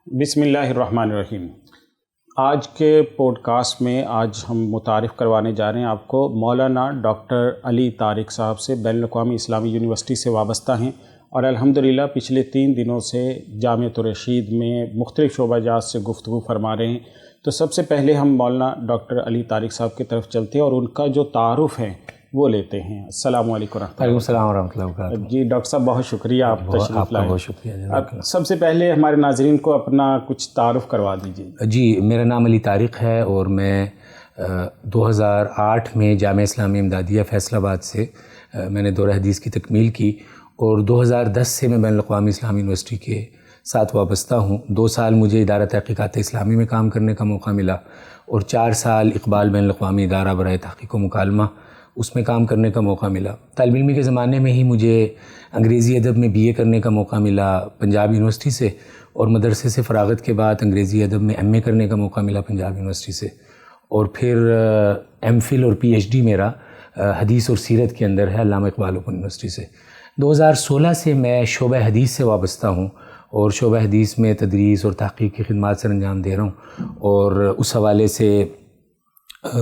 بسم اللہ الرحمن الرحیم۔ آج کے پوڈ کاسٹ میں آج ہم متعارف کروانے جا رہے ہیں آپ کو مولانا ڈاکٹر علی طارق صاحب سے، بین الاقوامی اسلامی یونیورسٹی سے وابستہ ہیں اور الحمدللہ پچھلے 3 دنوں سے جامعۃ الرشید میں مختلف شعبہ جات سے گفتگو فرما رہے ہیں۔ تو سب سے پہلے ہم مولانا ڈاکٹر علی طارق صاحب کی طرف چلتے ہیں اور ان کا جو تعارف ہے وہ لیتے ہیں۔ السلام علیکم ورحمۃ اللہ۔ وعلیکم السلام ورحمۃ اللہ وبرکاتہ۔ جی ڈاکٹر صاحب بہت شکریہ، آپ تشریف لائے۔ بہت شکریہ۔ سب سے پہلے ہمارے ناظرین کو اپنا کچھ تعارف کروا دیجیے۔ جی میرا نام علی طارق ہے اور میں 2008 میں جامعہ اسلامیہ امدادیہ فیصل آباد سے میں نے دورہ حدیث کی تکمیل کی اور 2010 سے میں بین الاقوامی اسلامی یونیورسٹی کے ساتھ وابستہ ہوں۔ 2 سال مجھے ادارہ تحقیقات اسلامی میں کام کرنے کا موقع ملا اور 4 سال اقبال بین الاقوامی ادارہ برائے تحقیق و مکالمہ اس میں کام کرنے کا موقع ملا۔ طالب علمی کے زمانے میں ہی مجھے انگریزی ادب میں BA کرنے کا موقع ملا پنجاب یونیورسٹی سے، اور مدرسے سے فراغت کے بعد انگریزی ادب میں MA کرنے کا موقع ملا پنجاب یونیورسٹی سے، اور پھر MPhil اور PhD میرا حدیث اور سیرت کے اندر ہے علامہ اقبال اوپن یونیورسٹی سے۔ 2016 سے میں شعبہ حدیث سے وابستہ ہوں اور شعبہ حدیث میں تدریس اور تحقیق کی خدمات سر انجام دے رہا ہوں، اور اس حوالے سے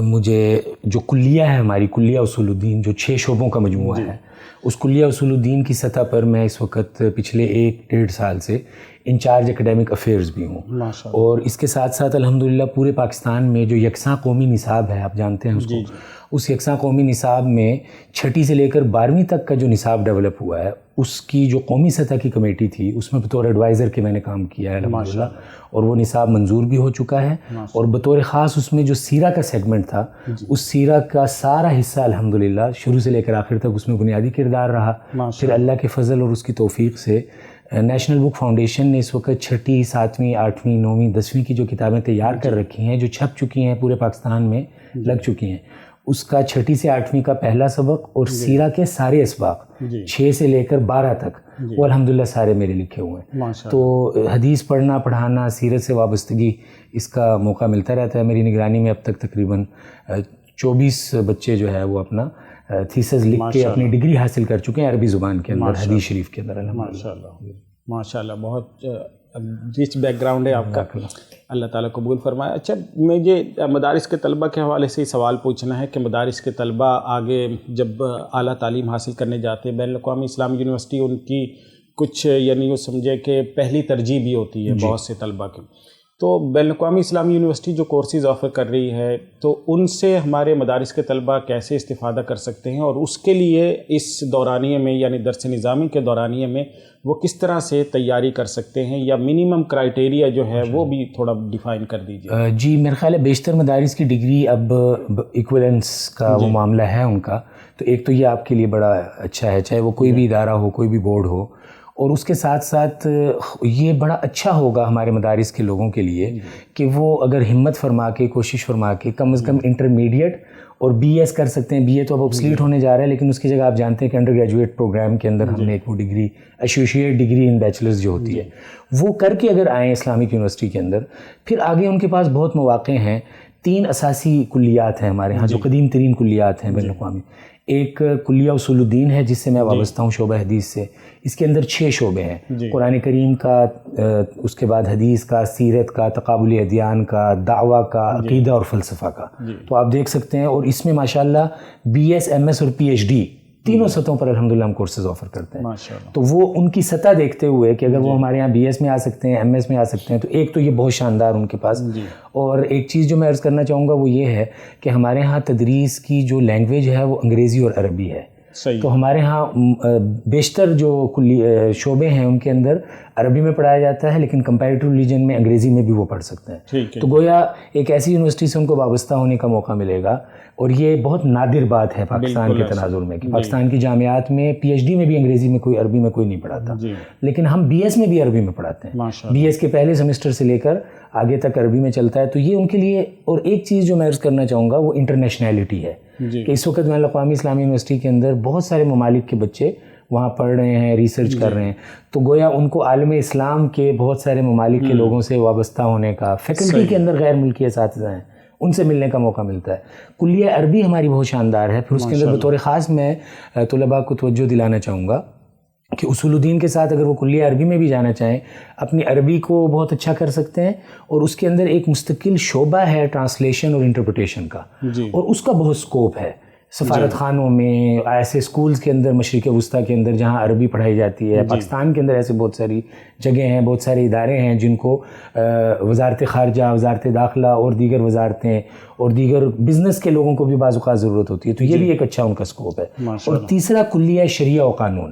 مجھے جو کلیہ ہے ہماری کلیہ اصول الدین، جو 6 شعبوں کا مجموعہ ہے، اس کلیہ اصول الدین کی سطح پر میں اس وقت پچھلے 1-1.5 سال سے انچارج اکیڈیمک افیئرز بھی ہوں، اور اس کے ساتھ ساتھ الحمدللہ پورے پاکستان میں جو یکساں قومی نصاب ہے، آپ جانتے ہیں اس کو، اس یکساں قومی نصاب میں 6ٹی سے لے کر 12ویں تک کا جو نصاب ڈیولپ ہوا ہے، اس کی جو قومی سطح کی کمیٹی تھی اس میں بطور ایڈوائزر کے میں نے کام کیا ہے الحمدللہ، اور وہ نصاب منظور بھی ہو چکا ہے، اور بطور خاص اس میں جو سیرہ کا سیگمنٹ تھا، اس سیرہ کا سارا حصہ الحمدللہ شروع سے لے کر آخر تک اس میں بنیادی کردار رہا۔ پھر اللہ کے فضل اور اس کی توفیق سے نیشنل بک فاؤنڈیشن نے اس وقت 6ٹی، 7ویں، 8ویں، 9ویں، 10ویں کی جو کتابیں تیار کر رکھی ہیں، جو چھپ چکی ہیں، پورے پاکستان میں لگ چکی ہیں، اس کا 6ٹی سے 8ویں کا پہلا سبق اور سیرہ کے سارے اسباق 6 سے لے کر 12 تک وہ الحمدللہ سارے میرے لکھے ہوئے ہیں۔ تو حدیث پڑھنا، پڑھانا، سیرت سے وابستگی، اس کا موقع ملتا رہتا ہے۔ میری نگرانی میں اب تک تقریباً 24 بچے جو ہے وہ اپنا تھیسز لکھ کے اپنی ڈگری حاصل کر چکے ہیں عربی زبان کے اندر، حدیث شریف کے اندر۔ ماشاءاللہ بہت ریچ بیک گراؤنڈ ہے آپ کا، اللہ تعالیٰ قبول فرمائے۔ اچھا، مجھے مدارس کے طلبہ کے حوالے سے سوال پوچھنا ہے کہ مدارس کے طلبہ آگے جب اعلیٰ تعلیم حاصل کرنے جاتے ہیں، بین الاقوامی اسلامی یونیورسٹی ان کی کچھ یعنی وہ سمجھے کہ پہلی ترجیح بھی ہوتی ہے بہت سے طلبہ کی، تو بین الاقوامی اسلامی یونیورسٹی جو کورسز آفر کر رہی ہے تو ان سے ہمارے مدارس کے طلبہ کیسے استفادہ کر سکتے ہیں، اور اس کے لیے اس دورانیے میں یعنی درس نظامی کے دورانیے میں وہ کس طرح سے تیاری کر سکتے ہیں، یا منیمم کرائٹیریا جو ہے وہ بھی تھوڑا ڈیفائن کر دیجیے۔ جی میرا خیال ہے بیشتر مدارس کی ڈگری اب ایکولنس کا وہ معاملہ ہے ان کا، تو ایک تو یہ آپ کے لیے بڑا اچھا ہے، چاہے وہ کوئی بھی ادارہ ہو، کوئی بھی بورڈ ہو، اور اس کے ساتھ ساتھ یہ بڑا اچھا ہوگا ہمارے مدارس کے لوگوں کے لیے کہ وہ اگر ہمت فرما کے، کوشش فرما کے کم از کم انٹرمیڈیٹ اور BS کر سکتے ہیں۔ BA تو اب obsolete ہونے جا رہا ہے، لیکن اس کی جگہ آپ جانتے ہیں کہ انڈر گریجویٹ پروگرام کے اندر ہم نے ایک وہ degree, associate degree and bachelors جو ہوتی ہے، وہ کر کے اگر آئیں اسلامک یونیورسٹی کے اندر، پھر آگے ان کے پاس بہت مواقع ہیں۔ 3 اساسی کلیات ہیں ہمارے ہاں جو قدیم ترین کلیات ہیں بین الاقوامی۔ ایک کلیہ اصول الدین ہے جس سے میں وابستہ ہوں شعبہ حدیث سے، اس کے اندر 6 شعبے ہیں، قرآن کریم کا، اس کے بعد حدیث کا، سیرت کا، تقابل ادیان کا، دعویٰ کا، عقیدہ اور فلسفہ کا، تو آپ دیکھ سکتے ہیں۔ اور اس میں ماشاءاللہ BS، MS اور PhD تینوں سطحوں پر الحمدللہ ہم کورسز آفر کرتے ہیں، تو وہ ان کی سطح دیکھتے ہوئے کہ اگر وہ ہمارے یہاں BS میں آ سکتے ہیں، MS میں آ سکتے ہیں، تو ایک تو یہ بہت شاندار ان کے پاس۔ اور ایک چیز جو میں عرض کرنا چاہوں گا وہ یہ ہے کہ ہمارے ہاں تدریس کی جو لینگویج ہے وہ انگریزی اور عربی ہے، تو ہمارے ہاں بیشتر جو شعبے ہیں ان کے اندر عربی میں پڑھایا جاتا ہے، لیکن کمپیریٹیو ریلیجن میں انگریزی میں بھی وہ پڑھ سکتے ہیں، تو گویا ایک ایسی یونیورسٹی سے ان کو وابستہ ہونے کا موقع ملے گا، اور یہ بہت نادر بات ہے پاکستان کے تناظر میں کہ پاکستان کی جامعات میں PhD میں بھی انگریزی میں کوئی، عربی میں کوئی نہیں پڑھاتا، لیکن ہم BS میں بھی عربی میں پڑھاتے ہیں، BS کے پہلے سیمسٹر سے لے کر آگے تک عربی میں چلتا ہے، تو یہ ان کے لیے۔ اور ایک چیز جو میں عرض کرنا چاہوں گا وہ انٹرنیشنلٹی ہے کہ اس وقت بین الاقوامی اسلامی یونیورسٹی کے اندر بہت سارے ممالک کے بچے وہاں پڑھ رہے ہیں، ریسرچ کر رہے ہیں، تو گویا ان کو عالم اسلام کے بہت سارے ممالک کے لوگوں سے وابستہ ہونے کا، فیکلٹی کے اندر غیر ملکی اساتذہ ہیں ان سے ملنے کا موقع ملتا ہے۔ کلیہ عربی ہماری بہت شاندار ہے۔ پھر اس کے اندر بطور خاص میں طلباء کو توجہ دلانا چاہوں گا کہ اصول الدین کے ساتھ اگر وہ کلیہ عربی میں بھی جانا چاہیں اپنی عربی کو بہت اچھا کر سکتے ہیں، اور اس کے اندر ایک مستقل شعبہ ہے ٹرانسلیشن اور انٹرپریٹیشن کا، اور اس کا بہت سکوپ ہے سفارت خانوں میں، ایسے اسکولز کے اندر مشرق وسطیٰ کے اندر جہاں عربی پڑھائی جاتی ہے، پاکستان کے اندر ایسے بہت ساری جگہیں ہیں، بہت سارے ادارے ہیں جن کو وزارت خارجہ، وزارت داخلہ اور دیگر وزارتیں اور دیگر بزنس کے لوگوں کو بھی بعض اوقات ضرورت ہوتی ہے، تو یہ بھی ایک اچھا ان کا سکوپ ہے۔ اور تیسرا کلیہ شریعہ و قانون،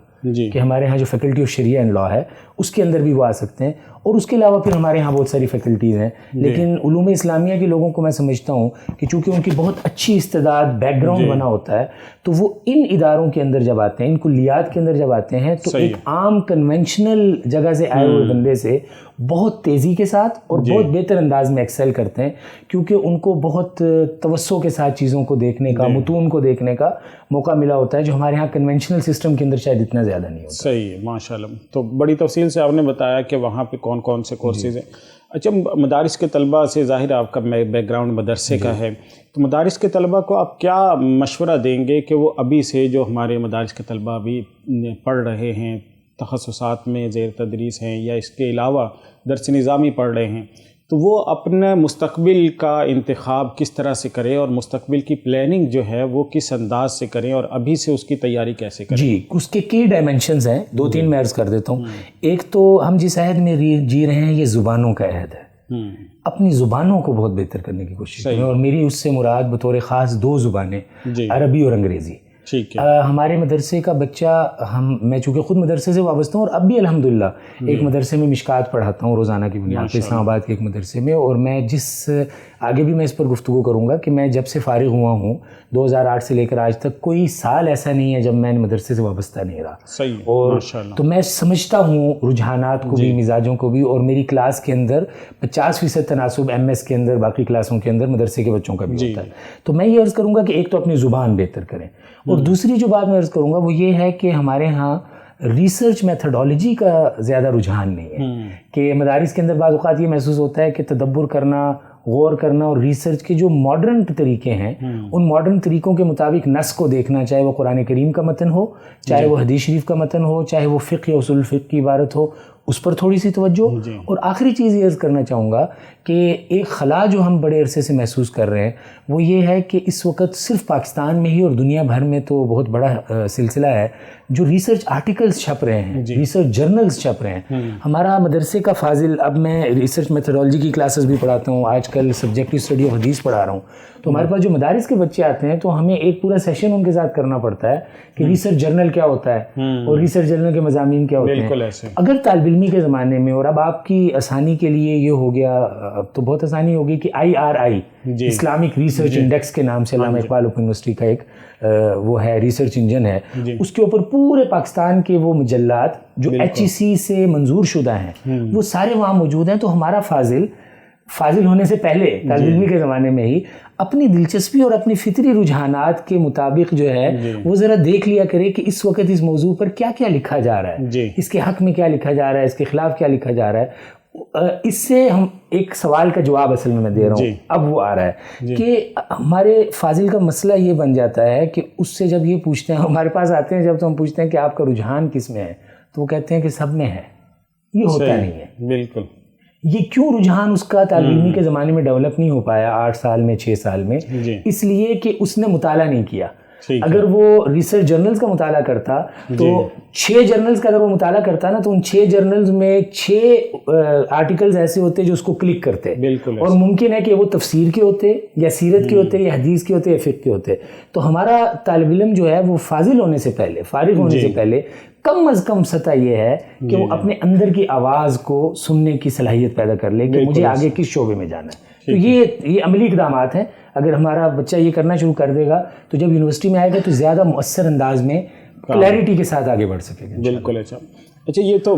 کہ ہمارے ہاں جو فیکلٹی آف شریعہ اینڈ لا ہے اس کے اندر بھی وہ آ سکتے ہیں، اور اس کے علاوہ پھر ہمارے ہاں بہت ساری فیکلٹیز ہیں، لیکن علوم اسلامیہ کے لوگوں کو میں سمجھتا ہوں کہ چونکہ ان کی بہت اچھی استعداد بیک گراؤنڈ بنا ہوتا ہے، تو وہ ان اداروں کے اندر جب آتے ہیں، ان کلیات کے اندر جب آتے ہیں، تو ایک عام کنونشنل جگہ سے آئے ہوئے بندے سے بہت تیزی کے ساتھ اور بہت بہتر انداز میں ایکسل کرتے ہیں، کیونکہ ان کو بہت توسع کے ساتھ چیزوں کو دیکھنے کا، متون کو دیکھنے کا موقع ملا ہوتا ہے، جو ہمارے ہاں کنونشنل سسٹم کے اندر شاید اتنا زیادہ نہیں ہوتا۔ صحیح ہے، ماشاء اللہ۔ تو بڑی تفصیل سے آپ نے بتایا کہ وہاں پہ کون کون سے کورسز ہیں۔ اچھا، مدارس کے طلبہ سے ظاہر آپ کا بیک گراؤنڈ مدرسے کا ہے، تو مدارس کے طلبہ کو آپ کیا مشورہ دیں گے کہ وہ ابھی سے جو ہمارے مدارس کے طلبہ ابھی پڑھ رہے ہیں، تخصصات میں زیر تدریس ہیں یا اس کے علاوہ درس نظامی پڑھ رہے ہیں، تو وہ اپنے مستقبل کا انتخاب کس طرح سے کریں اور مستقبل کی پلاننگ جو ہے وہ کس انداز سے کریں اور ابھی سے اس کی تیاری کیسے کریں؟ جی، اس کے کی ڈائمنشنز ہیں، 2-3 میں عرض کر دیتا ہوں۔ ایک تو ہم جس عہد میں جی رہے ہیں یہ زبانوں کا عہد ہے، اپنی زبانوں کو بہت بہتر کرنے کی کوشش کریں، اور میری اس سے مراد بطور خاص 2 زبانیں، عربی اور انگریزی۔ ہمارے مدرسے کا بچہ، میں چونکہ خود مدرسے سے وابستہ ہوں اور اب بھی الحمدللہ ایک مدرسے میں مشکات پڑھاتا ہوں روزانہ کی بنیاد پہ اسلام آباد کے ایک مدرسے میں، اور میں آگے بھی میں اس پر گفتگو کروں گا کہ میں جب سے فارغ ہوا ہوں 2008 سے لے کر آج تک کوئی سال ایسا نہیں ہے جب میں مدرسے سے وابستہ نہیں رہا، اور تو میں سمجھتا ہوں رجحانات کو بھی، مزاجوں کو بھی، اور میری کلاس کے اندر 50% تناسب MS کے اندر باقی کلاسوں کے اندر مدرسے کے بچوں کا بھی ہوتا ہے۔ تو میں یہ عرض کروں گا کہ ایک تو اپنی زبان بہتر کریں، اور دوسری جو بات میں عرض کروں گا وہ یہ ہے کہ ہمارے ہاں ریسرچ میتھڈالوجی کا زیادہ رجحان نہیں ہے، کہ مدارس کے اندر بعض اوقات یہ محسوس ہوتا ہے کہ تدبر کرنا، غور کرنا اور ریسرچ کے جو ماڈرن طریقے ہیں ان ماڈرن طریقوں کے مطابق نص کو دیکھنا، چاہے وہ قرآن کریم کا متن ہو، چاہے وہ حدیث شریف کا متن ہو، چاہے وہ فقہ یا اصول فقہ کی عبارت ہو، اس پر تھوڑی سی توجہ۔ اور آخری چیز یہ عرض کرنا چاہوں گا کہ ایک خلا جو ہم بڑے عرصے سے محسوس کر رہے ہیں وہ یہ ہے کہ اس وقت صرف پاکستان میں ہی اور دنیا بھر میں تو بہت بڑا سلسلہ ہے جو ریسرچ آرٹیکلز چھپ رہے ہیں، ریسرچ جرنلز چھپ رہے ہیں۔ ہمارا مدرسے کا فاضل، اب میں ریسرچ میتھڈالوجی کی کلاسز بھی پڑھاتا ہوں، آج کل سبجیکٹو اسٹڈی آف حدیث پڑھا رہا ہوں، تو ہمارے پاس جو مدارس کے بچے آتے ہیں تو ہمیں ایک پورا سیشن ان کے ساتھ کرنا پڑتا ہے کہ ریسرچ جرنل کیا ہوتا ہے اور ریسرچ جرنل کے مضامین کیا ہوتے ہیں۔ اگر طالب علمی کے زمانے میں، اور اب آپ کی آسانی کے لیے یہ ہو گیا، اب تو بہت آسانی ہوگی کہ IRI اسلامک ریسرچ انڈیکس کے نام سے علامہ اقبال اوپن یونیورسٹی کا ایک وہ ہے ریسرچ انجن ہے، اس کے اوپر پورے پاکستان کے وہ مجلات جو HEC سے منظور شدہ ہیں وہ سارے وہاں موجود ہیں۔ تو ہمارا فاضل ہونے سے پہلے طالب علمی کے زمانے میں ہی اپنی دلچسپی اور اپنی فطری رجحانات کے مطابق جو ہے وہ ذرا دیکھ لیا کرے کہ اس وقت اس موضوع پر کیا کیا لکھا جا رہا ہے، اس کے حق میں کیا لکھا جا رہا ہے، اس کے خلاف کیا لکھا جا رہا ہے۔ اس سے ہم ایک سوال کا جواب اصل میں دے رہا ہوں، اب وہ آ رہا ہے کہ ہمارے فاضل کا مسئلہ یہ بن جاتا ہے کہ اس سے جب یہ پوچھتے ہیں، ہمارے پاس آتے ہیں جب تو ہم پوچھتے ہیں کہ آپ کا رجحان کس میں ہے، تو وہ کہتے ہیں کہ سب میں ہے۔ یہ ہوتا نہیں ہے، بالکل۔ یہ کیوں رجحان اس کا طالب علمی کے زمانے میں ڈیولپ نہیں ہو پایا 8 سال میں 6 سال میں؟ اس لیے کہ اس نے مطالعہ نہیں کیا۔ اگر وہ ریسرچ جرنلز کا مطالعہ کرتا تو 6 جرنلز کا اگر وہ مطالعہ کرتا نا تو ان 6 جرنلز میں 6 آرٹیکلز ایسے ہوتے جو اس کو کلک کرتے، اور ممکن ہے کہ وہ تفسیر کے ہوتے یا سیرت کے ہوتے یا حدیث کے ہوتے یا فقہ کے ہوتے۔ تو ہمارا طالب علم جو ہے وہ فاضل ہونے سے پہلے، فارغ ہونے سے پہلے کم از کم سطح یہ ہے کہ وہ اپنے اندر کی آواز کو سننے کی صلاحیت پیدا کر لے کہ مجھے آگے کس شعبے میں جانا ہے۔ تو یہ عملی اقدامات ہیں، اگر ہمارا بچہ یہ کرنا شروع کر دے گا تو جب یونیورسٹی میں آئے گا تو زیادہ مؤثر انداز میں کلیئرٹی کے ساتھ آگے بڑھ سکے گا۔ بالکل۔ اچھا، یہ تو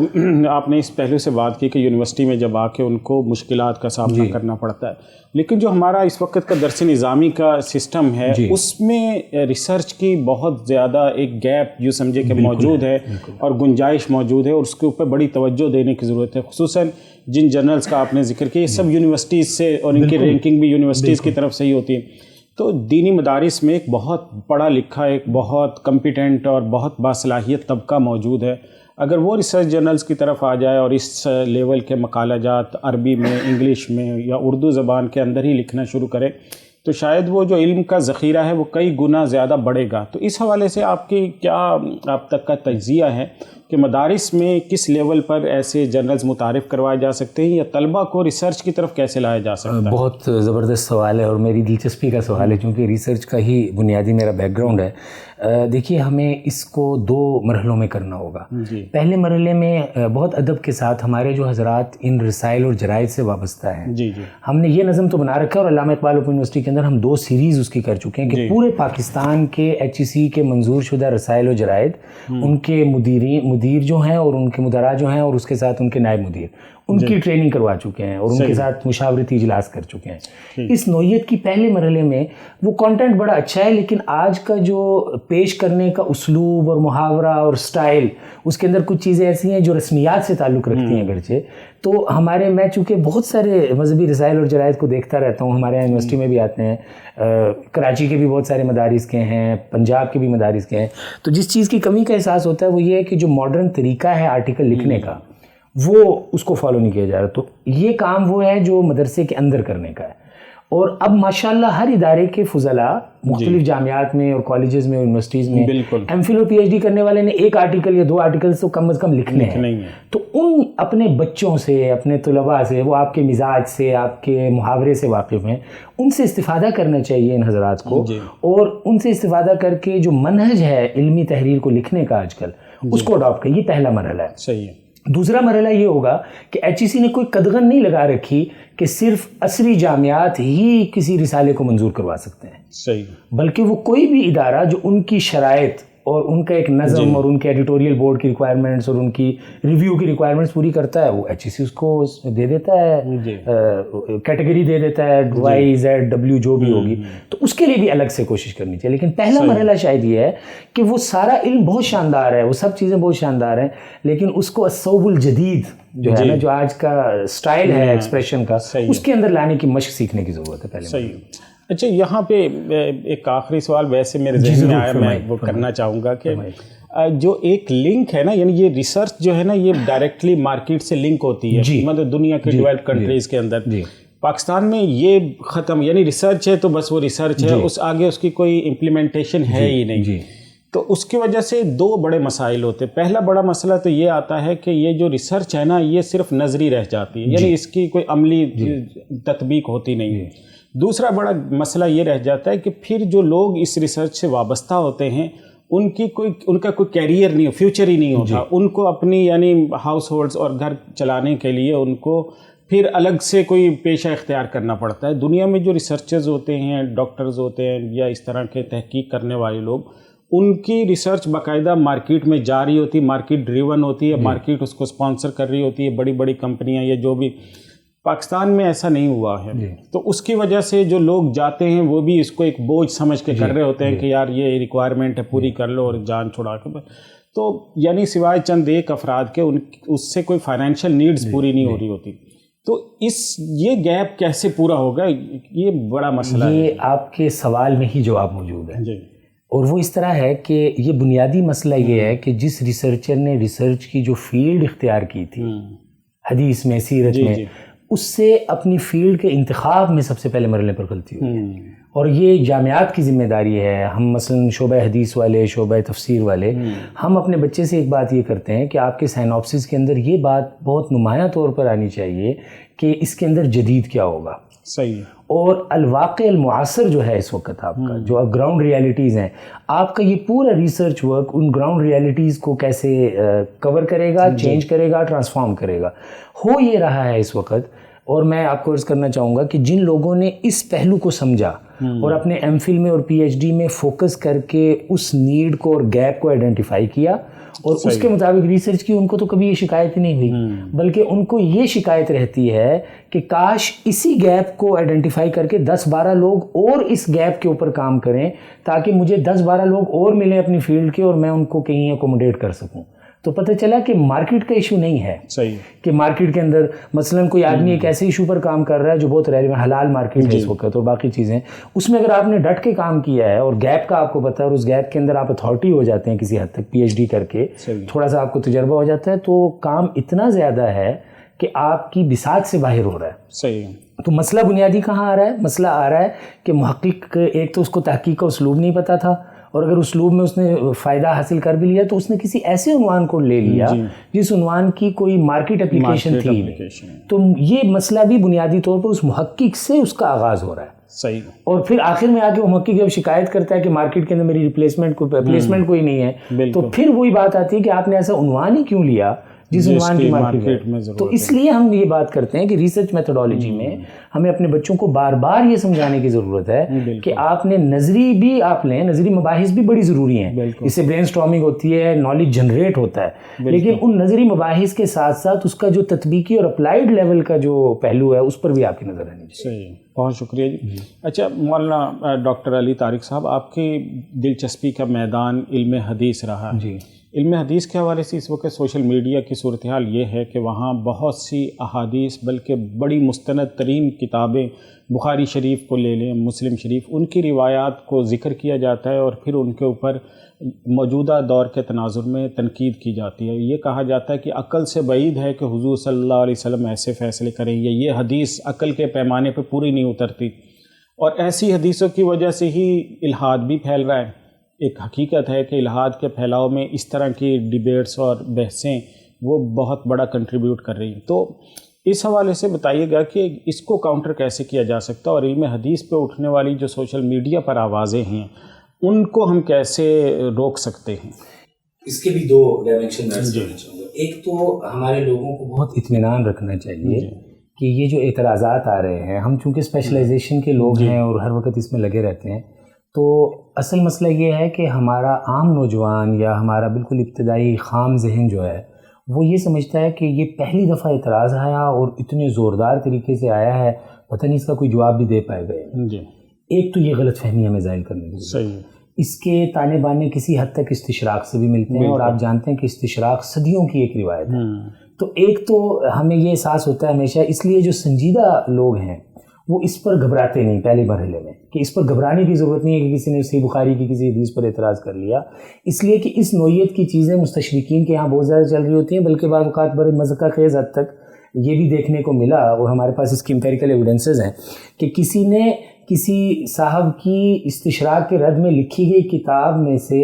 آپ نے اس پہلو سے بات کی کہ یونیورسٹی میں جب آ کے ان کو مشکلات کا سامنا کرنا پڑتا ہے، لیکن جو ہمارا اس وقت کا درس نظامی کا سسٹم ہے اس میں ریسرچ کی بہت زیادہ ایک گیپ جو سمجھے کہ موجود ہے اور گنجائش موجود ہے، اور اس کے اوپر بڑی توجہ دینے کی ضرورت ہے، خصوصاً جن جرنلز کا آپ نے ذکر کیا یہ سب یونیورسٹیز سے، اور ان کی رینکنگ بھی یونیورسٹیز کی طرف سے ہی ہوتی ہے۔ تو دینی مدارس میں ایک بہت پڑھا لکھا، ایک بہت کمپیٹنٹ اور بہت باصلاحیت طبقہ موجود ہے۔ اگر وہ ریسرچ جرنلز کی طرف آ جائے اور اس لیول کے مقالہ جات عربی میں، انگلش میں یا اردو زبان کے اندر ہی لکھنا شروع کرے تو شاید وہ جو علم کا ذخیرہ ہے وہ کئی گنا زیادہ بڑھے گا. تو اس حوالے سے آپ کی کیا آپ تک کا تجزیہ ہے کہ مدارس میں کس لیول پر ایسے جرنلز متعارف کروائے جا سکتے ہیں یا طلبہ کو ریسرچ کی طرف کیسے لایا جا سکتا ہے؟ بہت زبردست سوال ہے اور میری دلچسپی کا سوال ہے، چونکہ ریسرچ کا ہی بنیادی میرا بیک گراؤنڈ ہے. دیکھیے ہمیں اس کو 2 مرحلوں میں کرنا ہوگا. پہلے مرحلے میں بہت ادب کے ساتھ ہمارے جو حضرات ان رسائل اور جرائد سے وابستہ ہیں، ہم نے یہ نظم تو بنا رکھا ہے اور علامہ اقبال اوپن یونیورسٹی کے اندر ہم 2 سیریز اس کی کر چکے ہیں کہ پورے پاکستان کے HEC کے منظور شدہ رسائل و جرائد، ان کے مدیر جو ہیں اور ان کے مدراء جو ہیں اور اس کے ساتھ ان کے نائب مدیر، ان کی ٹریننگ کروا چکے ہیں اور ان کے ساتھ مشاورتی اجلاس کر چکے ہیں. اس نوعیت کی پہلے مرحلے میں وہ کانٹینٹ بڑا اچھا ہے، لیکن آج کا جو پیش کرنے کا اسلوب اور محاورہ اور سٹائل، اس کے اندر کچھ چیزیں ایسی ہیں جو رسمیات سے تعلق رکھتی ہیں اگرچہ. تو میں چونکہ بہت سارے مذہبی رسائل اور جرائد کو دیکھتا رہتا ہوں، ہمارے یہاں یونیورسٹی میں بھی آتے ہیں، کراچی کے بھی بہت سارے مدارس کے ہیں، پنجاب کے بھی مدارس کے ہیں. تو جس چیز کی کمی کا احساس ہوتا ہے وہ یہ ہے کہ جو ماڈرن طریقہ ہے آرٹیکل لکھنے کا وہ اس کو فالو نہیں کیا جا رہا. تو یہ کام وہ ہے جو مدرسے کے اندر کرنے کا ہے. اور اب ماشاءاللہ ہر ادارے کے فضلاء مختلف جامعات میں اور کالجز میں اور یونیورسٹیز میں ایم فل اور پی ایچ ڈی کرنے والے نے 1 آرٹیکل یا 2 آرٹیکل تو کم از کم لکھنے ہیں. تو ان اپنے بچوں سے، اپنے طلباء سے، وہ آپ کے مزاج سے، آپ کے محاورے سے واقف ہیں، ان سے استفادہ کرنا چاہیے ان حضرات کو، اور ان سے استفادہ کر کے جو منہج ہے علمی تحریر کو لکھنے کا آج کل اس کو اڈاپٹ کریں. یہ پہلا مرحلہ ہے. صحیح ہے. دوسرا مرحلہ یہ ہوگا کہ HEC نے کوئی قدغن نہیں لگا رکھی کہ صرف عصری جامعات ہی کسی رسالے کو منظور کروا سکتے ہیں. صحیح. بلکہ وہ کوئی بھی ادارہ جو ان کی شرائط اور ان کا ایک نظم اور ان کے ایڈیٹوریل بورڈ کی ریکوائرمنٹس اور ان کی ریویو کی ریکوائرمنٹس پوری کرتا ہے، وہ HEC اس کو دے دیتا ہے، کیٹیگری دے دیتا ہے Y-Z-W جو بھی ہوگی. تو اس کے لیے بھی الگ سے کوشش کرنی چاہیے. لیکن پہلا مرحلہ شاید یہ ہے کہ وہ سارا علم بہت شاندار ہے، وہ سب چیزیں بہت شاندار ہیں، لیکن اس کو الصوب الجدید جو ہے نا، جو آج کا سٹائل ہے ایکسپریشن کا، اس کے اندر لانے کی مشق سیکھنے کی ضرورت ہے پہلے. صحیح. اچھا، یہاں پہ ایک آخری سوال ویسے میرے ذہن میں آیا، میں وہ کرنا چاہوں گا کہ جو ایک لنک ہے نا، یعنی یہ ریسرچ جو ہے نا یہ ڈائریکٹلی مارکیٹ سے لنک ہوتی ہے، مطلب دنیا کے ڈیولپڈ کنٹریز کے اندر. پاکستان میں یہ ختم، یعنی ریسرچ ہے تو بس وہ ریسرچ ہے، اس آگے اس کی کوئی امپلیمنٹیشن ہے ہی نہیں. تو اس کی وجہ سے 2 بڑے مسائل ہوتے ہیں. پہلا بڑا مسئلہ تو یہ آتا ہے کہ یہ جو ریسرچ ہے نا یہ صرف نظری رہ جاتی ہے، یعنی اس کی کوئی عملی تطبیق ہوتی نہیں ہے. دوسرا بڑا مسئلہ یہ رہ جاتا ہے کہ پھر جو لوگ اس ریسرچ سے وابستہ ہوتے ہیں ان کا کوئی کیریئر نہیں، فیوچر ہی نہیں ہوتا. ان کو اپنی یعنی ہاؤس ہولڈز اور گھر چلانے کے لیے ان کو پھر الگ سے کوئی پیشہ اختیار کرنا پڑتا ہے. دنیا میں جو ریسرچرز ہوتے ہیں، ڈاکٹرز ہوتے ہیں یا اس طرح کے تحقیق کرنے والے لوگ، ان کی ریسرچ باقاعدہ مارکیٹ میں جاری ہوتی ہے، مارکیٹ ڈریون ہوتی ہے، مارکیٹ اس کو سپانسر کر رہی ہوتی ہے، بڑی بڑی کمپنیاں یا جو بھی. پاکستان میں ایسا نہیں ہوا ہے. تو اس کی وجہ سے جو لوگ جاتے ہیں وہ بھی اس کو ایک بوجھ سمجھ کے کر رہے ہوتے ہیں کہ یار یہ ریکوائرمنٹ ہے، پوری کر لو اور جان چھڑا کے. تو یعنی سوائے چند ایک افراد کے اس سے کوئی فائنینشیل نیڈز پوری نہیں ہو رہی ہوتی. تو یہ گیپ کیسے پورا ہوگا، یہ بڑا مسئلہ ہے. یہ آپ کے سوال میں ہی جواب موجود ہے. اور وہ اس طرح ہے کہ یہ بنیادی مسئلہ یہ ہے کہ جس ریسرچر نے ریسرچ کی جو فیلڈ اختیار کی تھی حدیث میں، سیرت میں، اس سے اپنی فیلڈ کے انتخاب میں سب سے پہلے مرحلے پر غلطی ہوئی ہے. اور یہ جامعات کی ذمہ داری ہے. ہم مثلا شعبہ حدیث والے، شعبہ تفسیر والے، ہم اپنے بچے سے ایک بات یہ کرتے ہیں کہ آپ کے سائنوپسس کے اندر یہ بات بہت نمایاں طور پر آنی چاہیے کہ اس کے اندر جدید کیا ہوگا. صحیح. اور الواقع المعاصر جو ہے اس وقت آپ کا، جو گراؤنڈ ریالٹیز ہیں، آپ کا یہ پورا research work in ground realities کو کیسے کور کرے گا، چینج کرے گا، ٹرانسفارم کرے گا. ہو یہ رہا ہے اس وقت. اور میں آپ کو عرض کرنا چاہوں گا کہ جن لوگوں نے اس پہلو کو سمجھا اور اپنے ایم فل میں اور پی ایچ ڈی میں فوکس کر کے اس نیڈ کو اور گیپ کو آئیڈینٹیفائی کیا اور اس کے مطابق ریسرچ کی، ان کو تو کبھی یہ شکایت ہی نہیں ہوئی، بلکہ ان کو یہ شکایت رہتی ہے کہ کاش اسی گیپ کو آئیڈینٹیفائی کر کے 10-12 لوگ اور اس گیپ کے اوپر کام کریں تاکہ مجھے 10-12 لوگ اور ملیں اپنی فیلڈ کے اور میں ان کو کہیں اکوموڈیٹ کر سکوں. تو پتہ چلا کہ مارکیٹ کا ایشو نہیں ہے. صحیح. کہ مارکیٹ کے اندر مثلاً کوئی آدمی ایک ایسے ایشو پر کام کر رہا ہے جو بہت ریلیونٹ حلال مارکیٹ ہے اس وقت اور باقی چیزیں, اس میں اگر آپ نے ڈٹ کے کام کیا ہے اور گیپ کا آپ کو پتہ ہے اور اس گیپ کے اندر آپ اتھارٹی ہو جاتے ہیں کسی حد تک پی ایچ ڈی کر کے, تھوڑا سا آپ کو تجربہ ہو جاتا ہے, تو کام اتنا زیادہ ہے کہ آپ کی بساط سے باہر ہو رہا ہے. صحیح. تو مسئلہ بنیادی کہاں آ رہا ہے؟ مسئلہ آ رہا ہے کہ محقق ایک تو اس کو تحقیق کا اسلوب نہیں پتہ تھا, اور اگر اسلوب میں اس نے فائدہ حاصل کر بھی لیا تو اس نے کسی ایسے عنوان کو لے لیا جس عنوان کی کوئی مارکیٹ اپلیکیشن تھی نہیں. تو یہ مسئلہ بھی بنیادی طور پر اس محقق سے اس کا آغاز ہو رہا ہے. صحیح. اور پھر آخر میں آ کے وہ محقق جب شکایت کرتا ہے کہ مارکیٹ کے اندر میری ریپلیسمنٹ کوئی نہیں ہے, تو پھر وہی بات آتی ہے کہ آپ نے ایسا عنوان ہی کیوں لیا جس عنوان کی مارکیٹ میں. تو اس لیے ہم یہ بات کرتے ہیں کہ ریسرچ میتھڈالوجی میں ہمیں اپنے بچوں کو بار بار یہ سمجھانے کی ضرورت ہے کہ آپ نے نظری بھی آپ لیں, نظری مباحث بھی بڑی ضروری ہیں, اس سے برین اسٹارمنگ ہوتی ہے, نالج جنریٹ ہوتا ہے, لیکن ان نظری مباحث کے ساتھ ساتھ اس کا جو تطبیقی اور اپلائیڈ لیول کا جو پہلو ہے اس پر بھی آپ کی نظر رہنی چاہیے. صحیح. بہت شکریہ جی. اچھا مولانا ڈاکٹر علی طارق صاحب, آپ کی دلچسپی کا میدان علم حدیث رہا ہے. جی. علم حدیث کے حوالے سے اس وقت سوشل میڈیا کی صورتحال یہ ہے کہ وہاں بہت سی احادیث, بلکہ بڑی مستند ترین کتابیں, بخاری شریف کو لے لیں, مسلم شریف, ان کی روایات کو ذکر کیا جاتا ہے اور پھر ان کے اوپر موجودہ دور کے تناظر میں تنقید کی جاتی ہے. یہ کہا جاتا ہے کہ عقل سے بعید ہے کہ حضور صلی اللہ علیہ وسلم ایسے فیصلے کریں, یہ حدیث عقل کے پیمانے پہ پوری نہیں اترتی, اور ایسی حدیثوں کی وجہ سے ہی الحاد بھی پھیل رہا ہے. ایک حقیقت ہے کہ الحاد کے پھیلاؤ میں اس طرح کی ڈیبیٹس اور بحثیں وہ بہت بڑا کنٹریبیوٹ کر رہی ہیں. تو اس حوالے سے بتائیے گا کہ اس کو کاؤنٹر کیسے کیا جا سکتا ہے, اور علم حدیث پہ اٹھنے والی جو سوشل میڈیا پر آوازیں ہیں ان کو ہم کیسے روک سکتے ہیں؟ اس کے بھی دو ڈائمینشن میں چاہوں گا. ایک تو ہمارے لوگوں کو بہت اطمینان رکھنا چاہیے کہ یہ جو اعتراضات آ رہے ہیں, ہم چونکہ اسپیشلائزیشن کے لوگ ہیں اور ہر وقت اس میں لگے رہتے ہیں, تو اصل مسئلہ یہ ہے کہ ہمارا عام نوجوان یا ہمارا بالکل ابتدائی خام ذہن جو ہے وہ یہ سمجھتا ہے کہ یہ پہلی دفعہ اعتراض آیا اور اتنے زوردار طریقے سے آیا ہے, پتہ نہیں اس کا کوئی جواب بھی دے پائے گئے. جی. ایک تو یہ غلط فہمی ہمیں ظاہر کرنے کی. صحیح. اس کے تانے بانے کسی حد تک استشراق سے بھی ملتے ہیں, اور آپ جانتے ہیں کہ استشراق صدیوں کی ایک روایت ہے. تو ایک تو ہمیں یہ احساس ہوتا ہے ہمیشہ, اس لیے جو سنجیدہ لوگ ہیں وہ اس پر گھبراتے نہیں پہلے مرحلے میں, کہ اس پر گھبرانے کی ضرورت نہیں ہے کہ کسی نے صحیح بخاری کی کسی حدیث پر اعتراض کر لیا, اس لیے کہ اس نوعیت کی چیزیں مستشرقین کے یہاں بہت زیادہ چل رہی ہوتی ہیں, بلکہ بعض اوقات بڑے مذہقہ خیز حد تک یہ بھی دیکھنے کو ملا, اور ہمارے پاس اس کی امپیریکل ایویڈنسز ہیں کہ کسی نے کسی صاحب کی استشراق کے رد میں لکھی گئی کتاب میں سے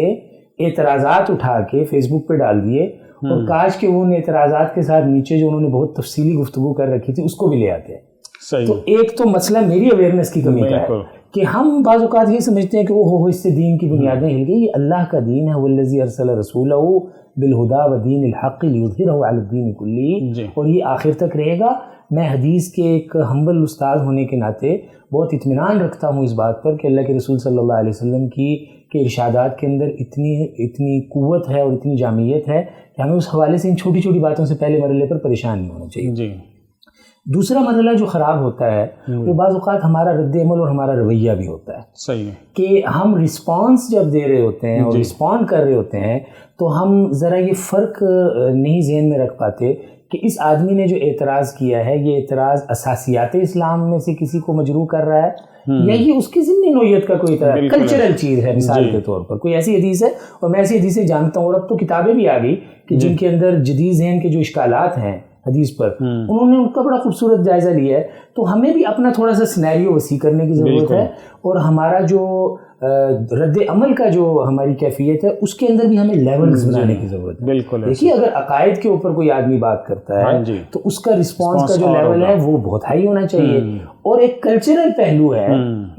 اعتراضات اٹھا کے فیس بک پہ ڈال دیے, اور کاش کہ وہ ان اعتراضات کے ساتھ نیچے جو انہوں نے بہت تفصیلی گفتگو کر رکھی تھی اس کو بھی لے آتے ہیں. تو ایک تو مسئلہ میری اویئرنیس کی کمی کا ہے کہ ہم بعض اوقات یہ سمجھتے ہیں کہ وہ اس سے دین کی بنیادیں ہل گئی. یہ اللہ کا دین ہے, والذی ارسل رسولہ بالہدی ودین الحق لیظہرہ علی الدین کلہ, اور یہ آخر تک رہے گا. میں حدیث کے ایک ہمبل استاد ہونے کے ناطے بہت اطمینان رکھتا ہوں اس بات پر کہ اللہ کے رسول صلی اللہ علیہ وسلم کے ارشادات کے اندر اتنی قوت ہے اور اتنی جامعیت ہے کہ ہمیں اس حوالے سے ان چھوٹی چھوٹی باتوں سے پہلے مرحلے پر پریشان نہیں ہونا چاہیے. جی. دوسرا مرحلہ جو خراب ہوتا ہے وہ بعض اوقات ہمارا رد عمل اور ہمارا رویہ بھی ہوتا ہے. صحیح. کہ ہم رسپانس جب دے رہے ہوتے ہیں اور رسپونڈ کر رہے ہوتے ہیں تو ہم ذرا یہ فرق نہیں ذہن میں رکھ پاتے کہ اس آدمی نے جو اعتراض کیا ہے یہ اعتراض اساسیات اسلام میں سے کسی کو مجروح کر رہا ہے یا یہ اس کی ضمنی نوعیت کا کوئی طرح کلچرل چیز ہے. مثال کے طور پر کوئی ایسی حدیث ہے, اور میں ایسی حدیثیں جانتا ہوں, اور اب تو کتابیں بھی آ گئی کہ جن کے اندر جدید ذہن کے جو اشکالات ہیں حدیث پر انہوں نے ان کا بڑا خوبصورت جائزہ لیا ہے. تو ہمیں بھی اپنا تھوڑا سا سینیریو وسیع کرنے کی ضرورت ہے, اور ہمارا جو رد عمل کا جو ہماری کیفیت ہے اس کے اندر بھی ہمیں لیولز بنانے کی ضرورت ہے. بالکل. دیکھیے اگر عقائد کے اوپر کوئی آدمی بات کرتا ہے تو اس کا رسپانس کا جو لیول ہے وہ بہت ہائی ہونا چاہیے, اور ایک کلچرل پہلو ہے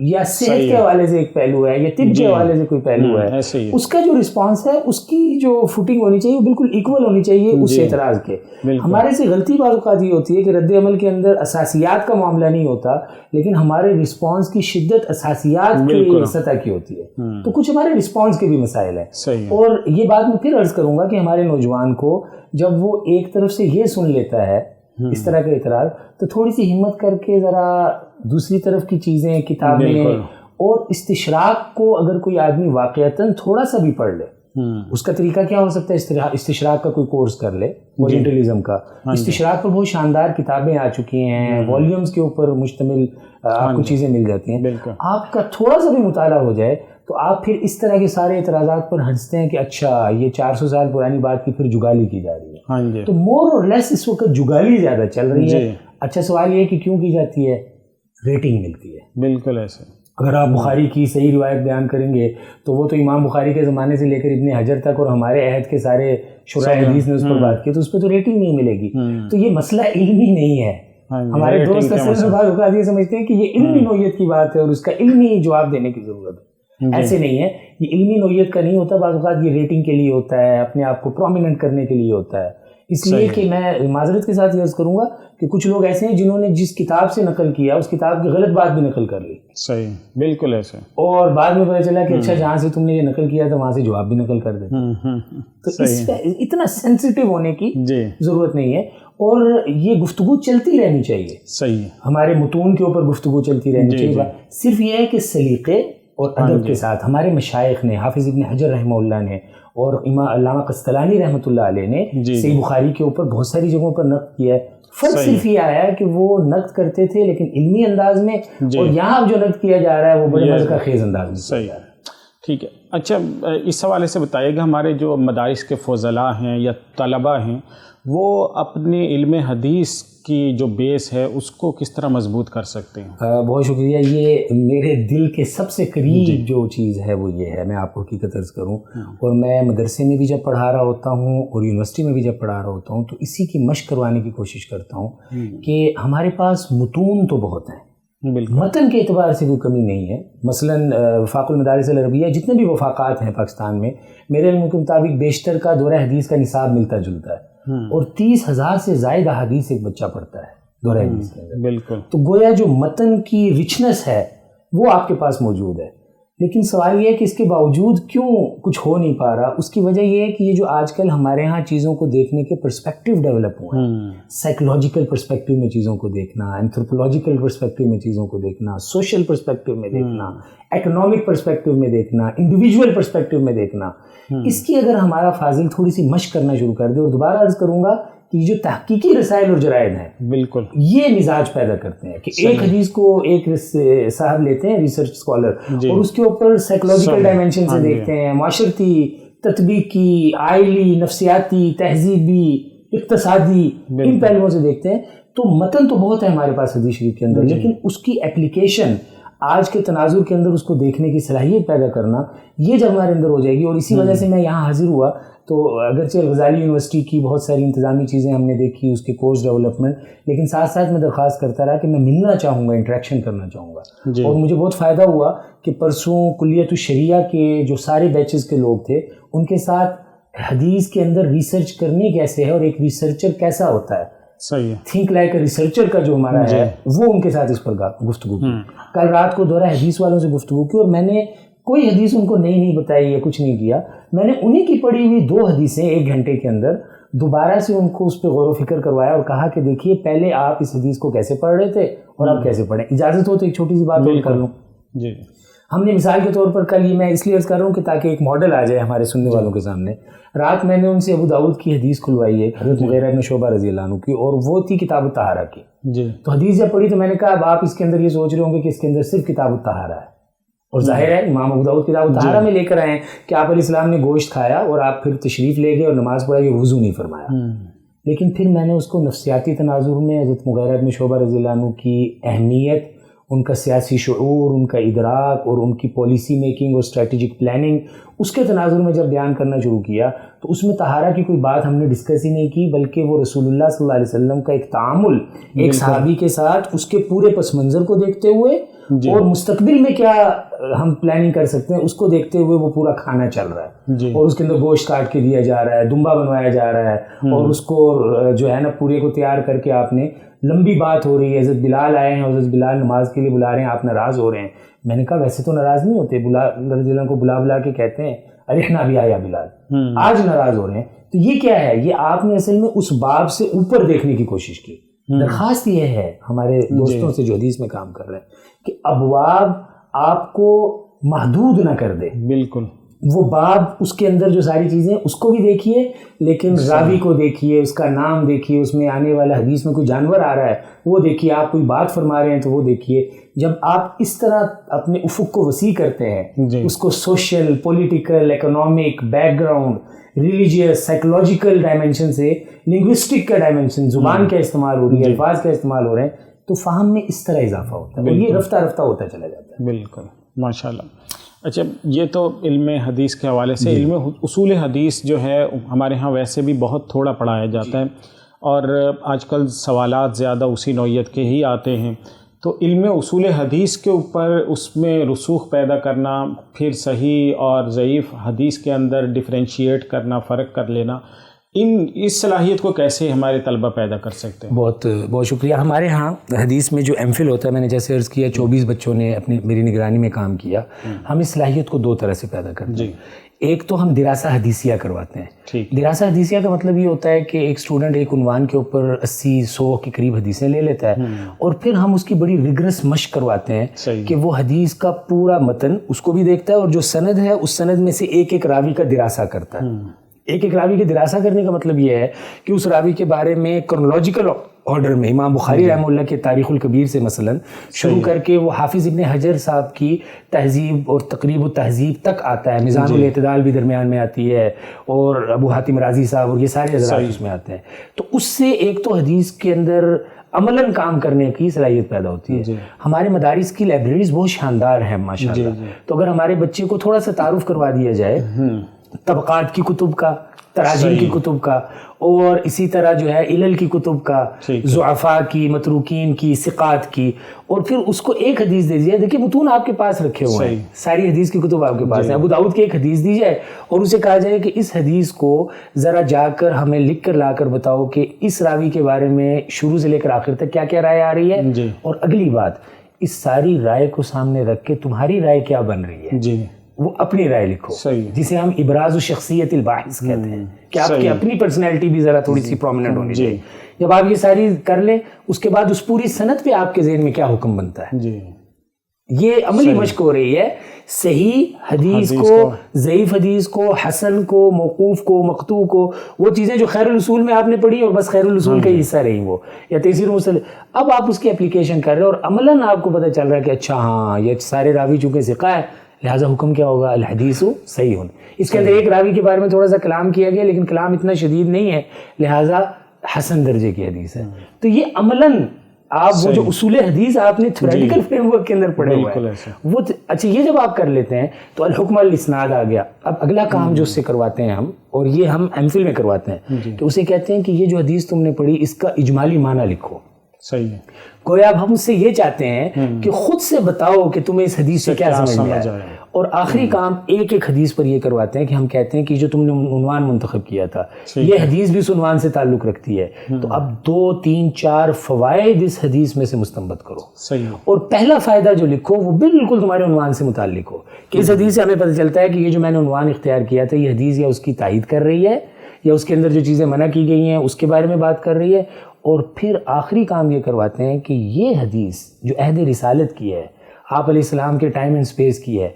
یا صحت کے حوالے سے ایک پہلو ہے یا طب کے حوالے سے کوئی پہلو ہے, اس کا جو رسپانس ہے اس کی جو فوٹنگ ہونی چاہیے وہ بالکل ایکول ہونی چاہیے اس اعتراض کے. ہمارے سے غلطی بعض اوقات یہ ہوتی ہے کہ رد عمل کے اندر اساسیات کا معاملہ نہیں ہوتا, لیکن ہمارے رسپانس کی شدت اساسیات کی سطح کی ہوتی ہے. تو کچھ ہمارے رسپانس کے بھی مسائل ہیں. اور یہ بات میں پھر عرض کروں گا کہ ہمارے نوجوان کو جب وہ ایک طرف سے یہ سن لیتا ہے اس طرح کا اعتراض, تو تھوڑی سی ہمت کر کے ذرا دوسری طرف کی چیزیں کتابیں اور استشراق کو اگر کوئی آدمی واقعتاً تھوڑا سا بھی پڑھ لے اس کا طریقہ کیا ہو سکتا ہے؟ استشراق کا کوئی کورس کر لے، اورینٹلزم کا. استشراق پر بہت شاندار کتابیں آ چکی ہیں، والیومز کے اوپر مشتمل آپ کو چیزیں مل جاتی ہیں. آپ کا تھوڑا سا بھی مطالعہ ہو جائے تو آپ پھر اس طرح کے سارے اعتراضات پر ہنستے ہیں کہ اچھا یہ 400 سال پرانی بات کی پھر جگالی کی جا رہی ہے. تو مور اور لیس اس وقت جگالی زیادہ چل رہی ہے. اچھا سوال یہ ہے کہ کیوں کی جاتی ہے؟ ریٹنگ ملتی ہے. بالکل ایسے. اگر آپ بخاری کی صحیح روایت بیان کریں گے تو وہ تو امام بخاری کے زمانے سے لے کر ابن حجر تک اور ہمارے عہد کے سارے شرح حدیث نے اس پر بات کی، تو اس پہ تو ریٹنگ نہیں ملے گی. تو یہ مسئلہ علمی نہیں ہے. ہمارے دوست اصل میں بعض اوقات یہ سمجھتے ہیں کہ یہ علمی نوعیت کی بات ہے اور اس کا علمی جواب دینے کی ضرورت ہے. ایسے نہیں ہے، یہ علمی نوعیت کا نہیں ہوتا. بعض اوقات یہ ریٹنگ کے لیے ہوتا ہے، اپنے آپ کو پرومیننٹ کرنے کے لیے ہوتا ہے. اس لیے کہ میں معذرت کے ساتھ یہ عرض کروں گا کہ کچھ لوگ ایسے ہیں جنہوں نے جس کتاب سے نقل کیا اس کتاب کی غلط بات بھی نقل کر لی. صحیح، بالکل ایسے. اور بعد میں پتہ چلا کہ اچھا جہاں سے تم نے یہ نقل کیا تھا وہاں سے جواب بھی نقل کر دیتے. تو اس پہ اتنا سینسیٹیو ہونے کی ضرورت نہیں ہے، اور یہ گفتگو چلتی رہنی چاہیے. صحیح، ہمارے متون کے اوپر گفتگو چلتی رہنی چاہیے. صرف یہ ہے کہ سلیقے اور ادب کے ساتھ ہمارے مشائخ نے، حافظ ابن حجر رحمہ اللہ نے اور امام علامہ قسطلانی رحمۃ اللہ علیہ نے صحیح بخاری کے اوپر بہت ساری جگہوں پر نقد کیا ہے. فرق صرف یہ آیا ہے کہ وہ نقد کرتے تھے لیکن علمی انداز میں، اور یہاں جو نقد کیا جا رہا ہے وہ بڑے مذہب خیز انداز میں. صحیح، ٹھیک ہے. اچھا اس حوالے سے بتائیے گا، ہمارے جو مدارس کے فضلاء ہیں یا طلباء ہیں وہ اپنے علم حدیث کی جو بیس ہے اس کو کس طرح مضبوط کر سکتے ہیں؟ بہت شکریہ. یہ میرے دل کے سب سے قریب جو چیز ہے وہ یہ ہے. میں آپ کو حقیقت عرض کروں، اور میں مدرسے میں بھی جب پڑھا رہا ہوتا ہوں اور یونیورسٹی میں بھی جب پڑھا رہا ہوتا ہوں تو اسی کی مشق کروانے کی کوشش کرتا ہوں کہ ہمارے پاس متون تو بہت ہیں، متن کے اعتبار سے کوئی کمی نہیں ہے. مثلاً وفاق المدارس العربیہ، جتنے بھی وفاقات ہیں پاکستان میں، میرے علم کے مطابق بیشتر کا دورہ حدیث کا نصاب ملتا جلتا ہے، اور 30,000 سے زائد احادیث ایک بچہ پڑھتا ہے دورہ حدیث کے اندر. بالکل. تو گویا جو متن کی رچنس ہے وہ آپ کے پاس موجود ہے. لیکن سوال یہ ہے کہ اس کے باوجود کیوں کچھ ہو نہیں پا رہا؟ اس کی وجہ یہ ہے کہ یہ جو آج کل ہمارے ہاں چیزوں کو دیکھنے کے پرسپیکٹیو ڈیولپ ہوئے ہیں، سائیکولوجیکل پرسپیکٹیو میں چیزوں کو دیکھنا، اینتھروپولوجیکل پرسپیکٹیو میں چیزوں کو دیکھنا، سوشل پرسپیکٹیو میں دیکھنا، اکنامک پرسپیکٹیو میں دیکھنا، انڈیویجول پرسپیکٹیو میں دیکھنا. اس کی اگر ہمارا فاضل تھوڑی سی مشق کرنا شروع کر دے، اور دوبارہ عرض کروں گا کہ جو تحقیقی رسائل اور جرائد ہیں بالکل یہ مزاج پیدا کرتے ہیں کہ ایک حدیث کو ایک صاحب لیتے ہیں ریسرچ اسکالر، اور اس کے اوپر سائیکولوجیکل ڈائمینشن سے دیکھتے ہیں، معاشرتی، تطبیقی، آئلی، نفسیاتی، تہذیبی، اقتصادی، ان پہلوؤں سے دیکھتے ہیں. تو متن تو بہت ہے ہمارے پاس حدیث شریف کے اندر، لیکن اس کی اپلیکیشن آج کے تناظر کے اندر اس کو دیکھنے کی صلاحیت پیدا کرنا، یہ جب ہمارے اندر ہو جائے گی. اور اسی وجہ سے میں یہاں حاضر ہوا تو اگرچہ غزالی یونیورسٹی کی بہت ساری انتظامی چیزیں ہم نے دیکھی، اس کے کورس ڈیولپمنٹ، لیکن ساتھ ساتھ میں درخواست کرتا رہا کہ میں ملنا چاہوں گا، انٹریکشن کرنا چاہوں گا. اور مجھے بہت فائدہ ہوا کہ پرسوں کلیت الشریعہ کے جو سارے بیچز کے لوگ تھے ان کے ساتھ حدیث کے اندر ریسرچ کرنے کیسے ہے اور ایک ریسرچر کیسا ہوتا ہے، صحیح تھنک لائک اے ریسرچر کا جو ہمارا ہے وہ ان کے ساتھ اس پر گفتگو کی. کل رات کو دورہ حدیث والوں سے گفتگو کی، اور میں نے کوئی حدیث ان کو نہیں بتائی یا کچھ نہیں کیا. میں نے انہی کی پڑھی ہوئی 2 حدیثیں 1 گھنٹے کے اندر دوبارہ سے ان کو اس پہ غور و فکر کروایا اور کہا کہ دیکھیے پہلے آپ اس حدیث کو کیسے پڑھ رہے تھے اور آپ کیسے پڑھیں. اجازت ہو تو ایک چھوٹی سی بات اور کر لوں. جی ہم نے مثال کے طور پر کل یہ میں اس لیے عرض کر رہا ہوں کہ تاکہ ایک ماڈل آ جائے ہمارے سننے والوں کے سامنے. رات میں نے ان سے ابو داؤد کی حدیث کھلوائی ہے، حضرت مغیرہ بن شعبہ رضی اللہ عنہ کی، اور وہ تھی کتاب الطہارہ کی. تو حدیث جب پڑھی تو میں نے کہا اب آپ اس کے اندر یہ سوچ رہے ہوں گے کہ اس کے اندر صرف کتاب الطہارہ ہے، اور ظاہر ہے امام ابو داؤد کتاب الطہارہ میں لے کر آئے ہیں کہ آپ علیہ السلام نے گوشت کھایا اور آپ پھر تشریف لے گئے اور نماز پڑھائی اور وضو نہیں فرمایا. لیکن پھر میں نے اس کو نفسیاتی تناظر میں حضرت مغیرہ بن شعبہ رضی اللہ عنہ کی اہمیت، ان کا سیاسی شعور، ان کا ادراک اور ان کی پالیسی میکنگ اور اسٹریٹجک پلاننگ، اس کے تناظر میں جب بیان کرنا شروع کیا تو اس میں طہارہ کی کوئی بات ہم نے ڈسکس ہی نہیں کی، بلکہ وہ رسول اللہ صلی اللہ علیہ وسلم کا ایک تعامل ایک صحابی کے ساتھ، اس کے پورے پس منظر کو دیکھتے ہوئے اور مستقبل میں کیا ہم پلاننگ کر سکتے ہیں اس کو دیکھتے ہوئے وہ پورا کھانا چل رہا ہے، اور اس کے اندر گوشت کاٹ کے دیا جا رہا ہے، دمبا بنوایا جا رہا ہے، اور اس کو جو ہے نا پورے کو تیار کر کے آپ نے لمبی بات ہو رہی ہے. حضرت بلال آئے ہیں، حضرت بلال نماز کے لیے بلا رہے ہیں، آپ ناراض ہو رہے ہیں. میں نے کہا ویسے تو ناراض نہیں ہوتے، رضی اللہ کو بلا کے کہتے ہیں ارحنا بھی آیا بلال، آج ناراض ہو رہے ہیں. تو یہ کیا ہے؟ یہ آپ نے اصل میں اس باب سے اوپر دیکھنے کی کوشش کی. درخواست یہ ہے ہمارے دوستوں سے جو حدیث میں کام کر رہے ہیں کہ ابواب آپ کو محدود نہ کر دے. بالکل وہ باب اس کے اندر جو ساری چیزیں اس کو بھی دیکھیے، لیکن راوی کو دیکھیے، اس کا نام دیکھیے، اس میں آنے والا حدیث میں کوئی جانور آ رہا ہے وہ دیکھیے، آپ کوئی بات فرما رہے ہیں تو وہ دیکھیے. جب آپ اس طرح اپنے افق کو وسیع کرتے ہیں، اس کو social, political, economic, back ground, religious, psychological dimension سے لنگوسٹک کا ڈائمینشن، زبان کا استعمال ہو رہی ہے، الفاظ کا استعمال ہو رہے ہیں، تو فہم میں اس طرح اضافہ ہوتا ہے اور یہ رفتہ رفتہ ہوتا چلا جاتا ہے. بالکل، ماشاء اللہ. اچھا، یہ تو علم حدیث کے حوالے سے. علم اصول حدیث جو ہے ہمارے ہاں ویسے بھی بہت تھوڑا پڑھایا جاتا ہے، اور آج کل سوالات زیادہ اسی نوعیت کے ہی آتے ہیں. تو علم اصول حدیث کے اوپر اس میں رسوخ پیدا کرنا، پھر صحیح اور ضعیف حدیث کے اندر ڈفرینشیٹ کرنا، فرق کر لینا، اس صلاحیت کو کیسے ہمارے طلبہ پیدا کر سکتے ہیں؟ بہت بہت شکریہ. ہمارے ہاں حدیث میں جو ایم فل ہوتا ہے، میں نے جیسے عرض کیا 24 بچوں نے اپنی میری نگرانی میں کام کیا. ہم اس صلاحیت کو 2 طرح سے پیدا کرتے ہیں. ایک تو ہم دراسہ حدیثیہ کرواتے ہیں. دراسہ حدیثیہ کا مطلب یہ ہوتا ہے کہ ایک اسٹوڈنٹ ایک عنوان کے اوپر 80-100 کے قریب حدیثیں لے لیتا ہے، اور پھر ہم اس کی بڑی ریگرس مشق کرواتے ہیں کہ وہ حدیث کا پورا متن اس کو بھی دیکھتا ہے، اور جو سند ہے اس سند میں سے ایک ایک راوی کا دراسہ کرتا ہے. ایک ایک راوی کے دراسہ کرنے کا مطلب یہ ہے کہ اس راوی کے بارے میں کرونالوجیکل آرڈر میں امام بخاری رحمہ اللہ کے تاریخ الکبیر سے مثلا شروع کر کے وہ حافظ ابن حجر صاحب کی تہذیب اور تقریب و تہذیب تک آتا ہے، میزان الاعتدال بھی درمیان میں آتی ہے، اور ابو حاتم رازی صاحب اور یہ سارے حضرات اس میں آتے ہیں. تو اس سے ایک تو حدیث کے اندر عملاً کام کرنے کی صلاحیت پیدا ہوتی ہے. ہمارے مدارس کی لائبریریز بہت شاندار ہیں ماشاءاللہ. تو اگر ہمارے بچے کو تھوڑا سا تعارف کروا دیا جائے طبقات کی کتب کا، تراجم کی کتب کا، اور اسی طرح جو ہے علل کی کتب کا، ضعفاء کی، متروکین کی، ثقات کی، اور پھر اس کو ایک حدیث دے دیجیے. دیکھیے متون آپ کے پاس رکھے ہوئے ہیں، ساری حدیث کی کتب آپ کے پاس ہیں. ابو داؤد کی ایک حدیث دی جائے اور اسے کہا جائے کہ اس حدیث کو ذرا جا کر ہمیں لکھ کر لا کر بتاؤ کہ اس راوی کے بارے میں شروع سے لے کر آخر تک کیا کیا رائے آ رہی ہے، اور اگلی بات اس ساری رائے کو سامنے رکھ کے تمہاری رائے کیا بن رہی ہے، وہ اپنی رائے لکھو، جسے ہم ابراز الشخصیت الباحث کہتے ہیں کہ آپ کی اپنی پرسنالٹی بھی ذرا تھوڑی سی پرومیننٹ ہونی چاہیے. جب آپ یہ ساری کر لیں اس کے بعد اس پوری سند پہ آپ کے ذہن میں کیا حکم بنتا ہے. یہ عملی مشق ہو رہی ہے. صحیح حدیث کو، ضعیف حدیث کو، حسن کو، موقوف کو، مقطوع کو، وہ چیزیں جو خیر الاصول میں آپ نے پڑھی اور بس خیر الاصول کا حصہ رہی وہ، یا تیسیر مسلم، اب آپ اس کی اپلیکیشن کر رہے ہیں اور عملاً آپ کو پتہ چل رہا ہے کہ اچھا ہاں یہ سارے راوی چونکہ ثقہ ہے لہٰذا حکم کیا ہوگا، الحدیث صحیح. اس کے اندر ایک راوی کے بارے میں تھوڑا سا کلام کیا گیا لیکن کلام اتنا شدید نہیں ہے لہٰذا حسن درجے کی حدیث ہے. تو یہ عملاً آپ وہ جو اصول حدیث آپ نے تھیوریٹیکل فریم ورک کے اندر پڑھے ہوئے ہیں وہ اچھا یہ جب آپ کر لیتے ہیں تو الحکم الاسناد آ گیا. اب اگلا کام جو اس سے کرواتے ہیں ہم، اور یہ ہم ایم فل میں کرواتے ہیں، کہ اسے کہتے ہیں کہ یہ جو حدیث تم نے پڑھی اس کا اجمالی معنی لکھو. صحیح ہے. گویا اب ہم اس سے یہ چاہتے ہیں کہ خود سے بتاؤ کہ تمہیں اس حدیث سے کیا سمجھ میں آیا. اور آخری کام ایک ایک حدیث پر یہ کرواتے ہیں کہ ہم کہتے ہیں کہ جو تم نے عنوان منتخب کیا تھا یہ حدیث بھی اس عنوان سے تعلق رکھتی ہے، تو اب 2 3 4 فوائد اس حدیث میں سے مستنبط کرو. اور پہلا فائدہ جو لکھو وہ بالکل تمہارے عنوان سے متعلق ہو، کہ اس حدیث سے ہمیں پتہ چلتا ہے کہ یہ جو میں نے عنوان اختیار کیا تھا یہ حدیث یا اس کی تائید کر رہی ہے یا اس کے اندر جو چیزیں منع کی گئی ہیں اس کے بارے میں بات کر رہی ہے. اور پھر آخری کام یہ کرواتے ہیں کہ یہ حدیث جو عہد رسالت کی ہے، آپ علیہ السلام کے ٹائم اینڈ سپیس کی ہے،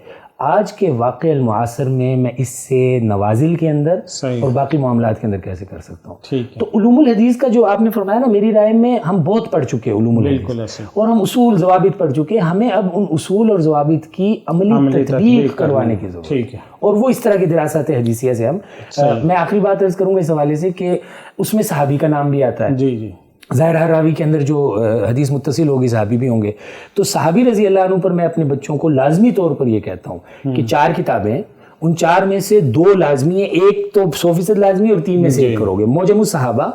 آج کے واقع المعاصر میں اس سے نوازل کے اندر اور باقی معاملات کے اندر کیسے کر سکتا ہوں. تو علوم الحدیث کا جو آپ نے فرمایا نا، میری رائے میں ہم بہت پڑھ چکے علوم الحدیث اور ہم اصول ضوابط پڑھ چکے، ہمیں اب ان اصول اور ضوابط کی عملی تطبیق کروانے کی ضرورت ہے. اور وہ اس طرح کی دراسات حدیثیہ سے ہم میں آخری بات عرض کروں گا اس حوالے سے کہ اس میں صحابی کا نام بھی آتا ہے. ظاہر ہر راوی کے اندر جو حدیث متصل ہوگی صحابی بھی ہوں گے. تو صحابی رضی اللہ عنہ پر میں اپنے بچوں کو لازمی طور پر یہ کہتا ہوں کہ 4 کتابیں، ان 4 میں سے 2 لازمی ہیں، ایک تو 100% لازمی اور 3 میں سے ایک کرو گے. معجم الصحابہ،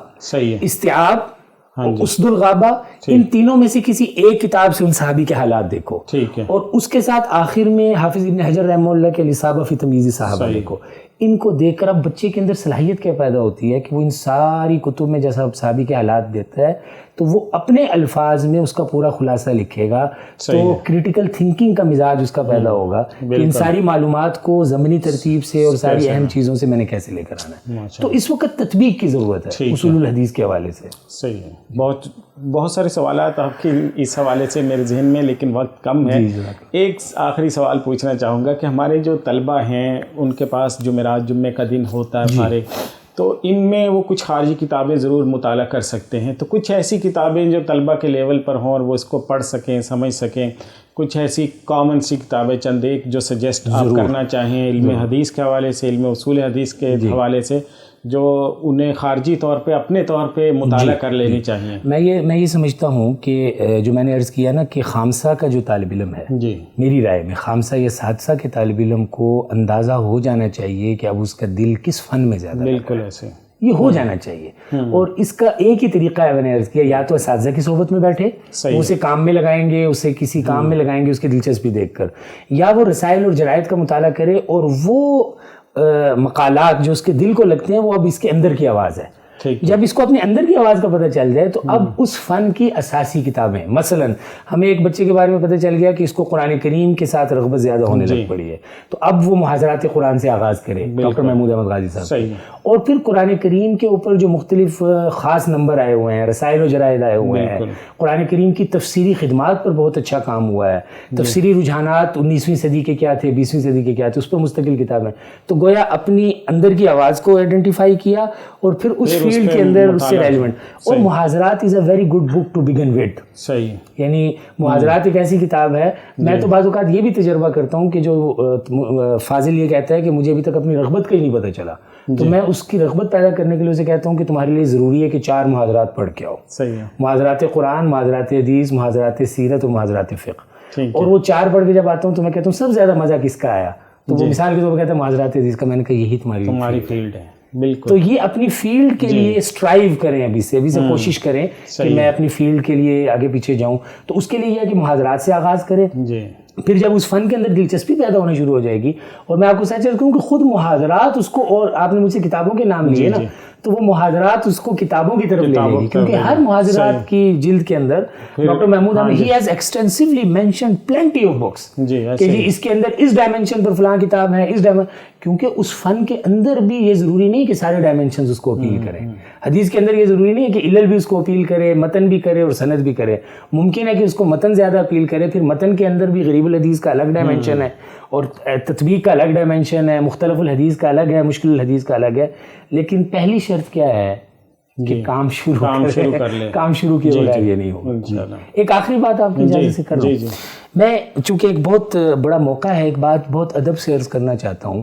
استیعاب، اسد الغابہ، ان تینوں میں سے کسی ایک کتاب سے ان صحابی کے حالات دیکھو. اور اس کے ساتھ آخر میں حافظ ابن حجر رحمہ اللہ کے الاصابہ فی تمییز الصحابہ دیکھو. ان کو دیکھ کر اب بچے کے اندر صلاحیت کیا پیدا ہوتی ہے کہ وہ ان ساری کتب میں جیسا صحابی کے حالات دیتا ہے تو وہ اپنے الفاظ میں اس کا پورا خلاصہ لکھے گا, تو کریٹیکل تھنکنگ کا مزاج اس کا پیدا ہوگا کہ ان ساری معلومات کو ضمنی ترتیب سے اور ساری اہم چیزوں سے میں نے کیسے لے کر آنا ہے. تو اس وقت تطبیق کی ضرورت ہے اصول الحدیث کے حوالے سے. صحیح ہے. بہت سارے سوالات آپ کی اس حوالے سے میرے ذہن میں, لیکن وقت کم ہے. ایک آخری سوال پوچھنا چاہوں گا کہ ہمارے جو طلبہ ہیں ان کے پاس جمعرات جمعے کا دن ہوتا ہے فارغ, تو ان میں وہ کچھ خارجی کتابیں ضرور مطالعہ کر سکتے ہیں, تو کچھ ایسی کتابیں جو طلبہ کے لیول پر ہوں اور وہ اس کو پڑھ سکیں, سمجھ سکیں, کچھ ایسی کامن سی کتابیں چند ایک جو سجیسٹ آپ کرنا چاہیں علم حدیث کے حوالے سے, علم اصول حدیث کے حوالے سے, جو انہیں خارجی طور پہ اپنے طور پہ مطالعہ کر لینی چاہیے. میں یہ سمجھتا ہوں کہ جو میں نے عرض کیا نا کہ خامسہ کا جو طالب علم ہے, میری رائے میں خامسہ یا سادسہ کے طالب علم کو اندازہ ہو جانا چاہیے کہ اب اس کا دل کس فن میں زیادہ, بالکل ایسے یہ ہو جانا چاہیے. اور اس کا ایک ہی طریقہ ہے, میں نے عرض کیا, یا تو اساتذہ کی صحبت میں بیٹھے, اسے کام میں لگائیں گے, اسے کسی کام میں لگائیں گے اس کی دلچسپی دیکھ کر, یا وہ رسائل اور جرائد کا مطالعہ کرے اور وہ مقالات جو اس کے دل کو لگتے ہیں وہ اب اس کے اندر کی آواز ہے. جب اس کو اپنے اندر کی آواز کا پتہ چل جائے تو اب اس فن کی اساسی کتابیں, مثلا ہمیں ایک بچے کے بارے میں پتہ چل گیا کہ اس کو قرآن کریم کے ساتھ رغبت زیادہ ہونے لگ پڑی ہے, تو اب وہ محاضرات قرآن سے آغاز کرے, ڈاکٹر محمود احمد غازی صاحب, اور پھر قرآن کریم کے اوپر جو مختلف خاص نمبر آئے ہوئے ہیں, رسائل و جرائد آئے ہوئے ہیں, قرآن کریم کی تفسیری خدمات پر بہت اچھا کام ہوا ہے, تفسیری رجحانات 19ویں صدی کے کیا تھے, 20ویں صدی کے کیا تھے, اس پر مستقل کتابیں. تو گویا اپنی اندر کی آواز کو آئیڈینٹیفائی کیا اور پھر اس فیلڈ کے اندر اس سے ریلیونٹ. اور محاضرات is a very good book to begin with. صحیح, یعنی محاضرات ایک ایسی کتاب ہے, میں تو بعض اوقات یہ بھی تجربہ کرتا ہوں کہ جو فاضل یہ کہتا ہے کہ مجھے ابھی تک اپنی رغبت کا ہی نہیں پتہ چلا, تو میں اس کی رغبت پیدا کرنے کے لیے اسے کہتا ہوں کہ تمہارے لیے ضروری ہے کہ 4 محاضرات پڑھ کے آؤ. صحیح ہے, محاضرات قرآن, محاضرات حدیث, محاضرات سیرت اور محاضرات فقہ. اور وہ 4 پڑھ کے جب آتا ہوں تو میں کہتا ہوں سب سے زیادہ مزہ کس کا آیا, تو وہ مثال کے طور پر کہتا ہے محاضرات حدیث کا. میں نے کہا یہی تمہاری فیلڈ ہے. بالکل. تو یہ اپنی فیلڈ کے لیے اسٹرائیو کریں, ابھی سے کوشش کریں کہ میں اپنی فیلڈ کے لیے آگے پیچھے جاؤں. تو اس کے لیے یہ ہے کہ محاضرات سے آغاز کریں, پھر جب اس فن کے اندر دلچسپی پیدا ہونا شروع ہو جائے گی, اور میں آپ کو سچ کہوں کہ خود محاضرات اس کو, اور آپ نے مجھ سے کتابوں کے نام لیے نا, تو وہ محاضرات اس کو کتابوں کی طرف لے جائے گی, کیونکہ ہر محاضرات کی جلد کے اندر doctor Mahmood Ahmed he has extensively mentioned plenty of books کہ جی اس کے اندر اس ڈائمینشن پر فلاں کتاب ہے, اس کیونکہ اس فن کے اندر بھی یہ ضروری نہیں کہ سارے ڈائمینشنز اس کو اپیل کریں. حدیث کے اندر یہ ضروری نہیں ہے کہ علل بھی اس کو اپیل کرے, متن بھی کرے اور سند بھی کرے. ممکن ہے کہ اس کو متن زیادہ اپیل کرے, پھر متن کے اندر بھی غریب الحدیث کا الگ ڈائمینشن ہے, اور تطبیق کا الگ ڈائمینشن ہے, مختلف الحدیث کا الگ ہے, مشکل الحدیث کا الگ ہے. لیکن پہلی شرط کیا ہے کہ کام شروع کر لیں, کام شروع کیے بغیر یہ نہیں ہوگا. ایک آخری بات آپ کی اجازت سے کر رہا ہوں. میں چونکہ ایک بہت بڑا موقع ہے, ایک بات بہت ادب سے عرض کرنا چاہتا ہوں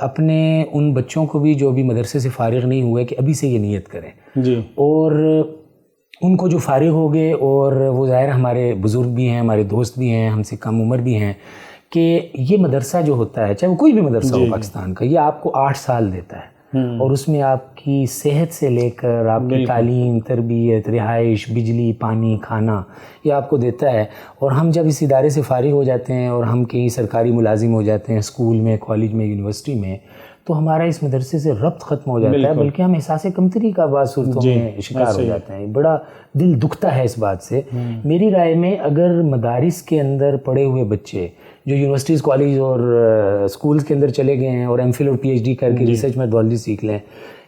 اپنے ان بچوں کو بھی جو ابھی مدرسے سے فارغ نہیں ہوئے کہ ابھی سے یہ نیت کریں, اور ان کو جو فارغ ہو گئے, اور وہ ظاہر ہمارے بزرگ بھی ہیں, ہمارے دوست بھی ہیں, ہم سے کم عمر بھی ہیں, کہ یہ مدرسہ جو ہوتا ہے, چاہے وہ کوئی بھی مدرسہ ہو پاکستان کا, یہ آپ کو 8 سال دیتا ہے, اور اس میں آپ کی صحت سے لے کر آپ کی تعلیم, تربیت, رہائش, بجلی, پانی, کھانا, یہ آپ کو دیتا ہے. اور ہم جب اس ادارے سے فارغ ہو جاتے ہیں اور ہم کہیں سرکاری ملازم ہو جاتے ہیں, اسکول میں, کالج میں, یونیورسٹی میں, تو ہمارا اس مدرسے سے ربط ختم ہو جاتا ہے, بلکہ ہم احساس کمتری کا بعض صورتوں میں شکار ہو جاتے ہیں. بڑا دل دکھتا ہے اس بات سے. میری رائے میں اگر مدارس کے اندر پڑھے ہوئے بچے جو یونیورسٹیز, کالج اور اسکولز کے اندر چلے گئے ہیں اور ایم فل اور پی ایچ ڈی کر کے ریسرچ میتھڈالوجی سیکھ لیں,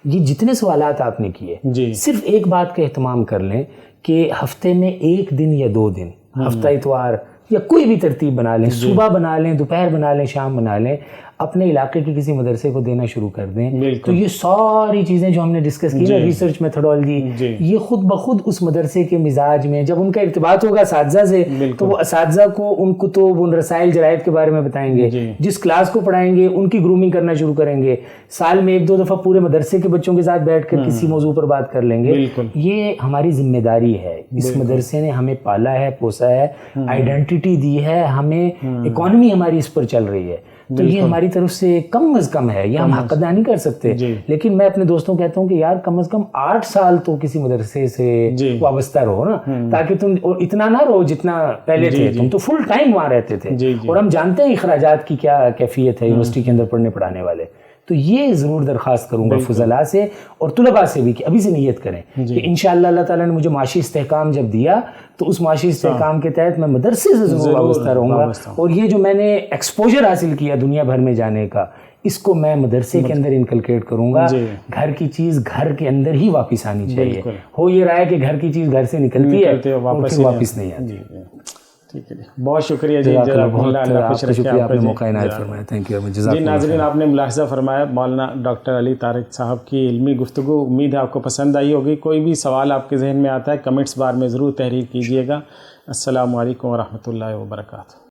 یہ جتنے سوالات آپ نے کیے, صرف ایک بات کا اہتمام کر لیں کہ ہفتے میں 1 دن یا 2 دن, ہفتہ اتوار یا کوئی بھی ترتیب بنا لیں, صبح بنا لیں, دوپہر بنا لیں, شام بنا لیں, اپنے علاقے کے کسی مدرسے کو دینا شروع کر دیں. تو یہ ساری چیزیں جو ہم نے ڈسکس کی نا, ریسرچ میتھڈالوجی, یہ خود بخود اس مدرسے کے مزاج میں, جب ان کا ارتباط ہوگا اساتذہ سے, تو وہ اساتذہ کو ان کتب, ان رسائل, جرائد کے بارے میں بتائیں گے, جس کلاس کو پڑھائیں گے ان کی گرومنگ کرنا شروع کریں گے, سال میں 1-2 دفعہ پورے مدرسے کے بچوں کے ساتھ بیٹھ کر کسی موضوع پر بات کر لیں گے. یہ ہماری ذمہ داری ہے, اس مدرسے نے ہمیں پالا ہے, پوسا ہے, آئیڈینٹی دی ہے ہمیں, اکانومی ہماری اس پر چل رہی ہے, تو یہ ہماری طرف سے کم از کم ہے, یہ ہم حق ادا نہیں کر سکتے. لیکن میں اپنے دوستوں کہتا ہوں کہ یار کم از کم 8 سال تو کسی مدرسے سے وابستہ رہو نا, تاکہ تم اور اتنا نہ رہو جتنا پہلے تھے, تم تو فل ٹائم وہاں رہتے تھے, اور ہم جانتے ہیں اخراجات کی کیا کیفیت ہے یونیورسٹی کے اندر پڑھنے پڑھانے والے. تو یہ ضرور درخواست کروں گا فضلاء سے اور طلباء سے بھی کہ ابھی سے نیت کریں کہ انشاءاللہ اللہ تعالیٰ نے مجھے معاشی استحکام جب دیا تو اس معاشی استحکام کے تحت میں مدرسے سے ضرور وابستہ رہوں گا، اور یہ جو میں نے ایکسپوجر حاصل کیا دنیا بھر میں جانے کا، اس کو میں مدرسے کے اندر انکلکیٹ کروں گا۔ گھر کی چیز گھر کے اندر ہی واپس آنی چاہیے، ہو یہ رہا ہے کہ گھر کی چیز گھر سے نکلتی ہے واپس نہیں آتی۔ ٹھیک ہے جی، بہت شکریہ جی، آپ نے موقع عنایت فرمایا، تھینک یو۔ جی ناظرین، آپ نے ملاحظہ فرمایا مولانا ڈاکٹر علی طارق صاحب کی علمی گفتگو، امید ہے آپ کو پسند آئی ہوگی۔ کوئی بھی سوال آپ کے ذہن میں آتا ہے کمنٹس بار میں ضرور تحریر کیجیے گا۔ السلام علیکم ورحمۃ اللہ وبرکاتہ۔